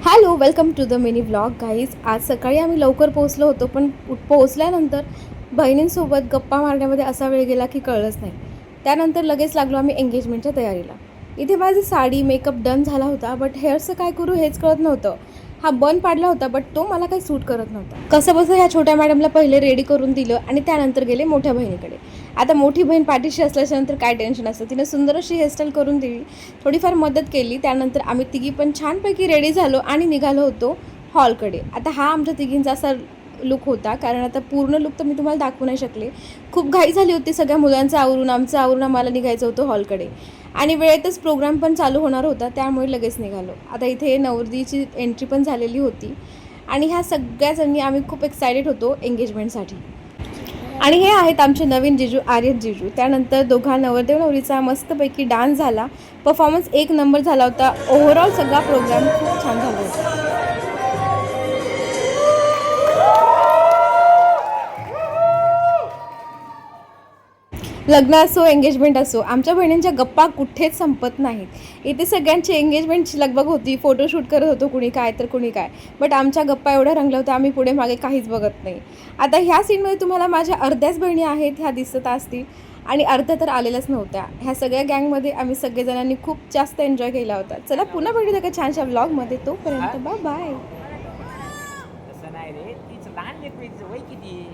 Hello welcome to the mini vlog guys. आज सकाळी आम्ही लवकर पोहोचलो होतो, पण पोहोचल्यानंतर बहिणींसोबत गप्पा मारण्यामध्ये असा वेळ गेला की कळलंच नाही. त्यानंतर लगेच लागलो आम्ही एंगेजमेंटच्या तयारीला. इथे माझी साडी मेकअप डन झाला होता, बट हेअरचं काय करू हेच कळत नव्हतं. हा बन पाडला होता, बट तो मला काही सूट करत नव्हता. कसं बसं ह्या छोट्या मॅडमला पहिले रेडी करून दिलं आणि त्यानंतर गेले मोठ्या बहिणीकडे. आता मोठी बहीण पाठीशी असल्याच्यानंतर काय टेन्शन असतं. तिने सुंदर अशी हेअरस्टाईल करून दिली, थोडीफार मदत केली. त्यानंतर आम्ही तिघी पण छानपैकी रेडी झालो आणि निघालो होतो हॉलकडे. आता हा आमच्या तिघींचा असा लुक होता, कारण आता पूर्ण लुक तर मी तुम्हाला दाखवू नाही शकले. खूप घाई झाली होती, सगळ्या मुलांचं आवरून आमचं आवरून आम्हाला निघायचं होतं हॉलकडे आणि वेळेतच प्रोग्राम पण चालू होणार होता, त्यामुळे लगेच निघालो. आता इथे नवरदेवीची एंट्री पण झालेली होती आणि ह्या सगळ्याजणी आम्ही खूप एक्सायटेड होतो एंगेजमेंटसाठी. आणि हे आहेत आमचे नवीन जिजू आर्यन जिजू. त्यानंतर दोघा नवरदेव नवरीचा मस्तपैकी डान्स झाला, परफॉर्मन्स एक नंबर झाला होता. ओव्हरऑल सगळा प्रोग्राम खूप छान झाला होता. लग्न असो एंगेजमेंट असो, आमच्या बहिणींच्या गप्पा कुठेच संपत नाहीत. इथे सगळ्यांची एंगेजमेंटची लगबग होती, फोटोशूट करत होतो, कुणी काय तर कुणी काय. बट आमच्या गप्पा एवढ्या रंगल्या होत्या, आम्ही पुढे मागे काहीच बघत नाही. आता ह्या सीनमध्ये तुम्हाला माझ्या अर्ध्याच बहिणी आहेत ह्या दिसत असतील आणि अर्ध्या तर आलेल्याच नव्हत्या. ह्या सगळ्या गँगमध्ये आम्ही सगळेजणांनी खूप जास्त एन्जॉय केला होता. चला पुन्हा भेटूया एका छानशा व्लॉगमध्ये. तोपर्यंत बाय बाय. तसं नाही रे, तीच लहान लेकरू वय किती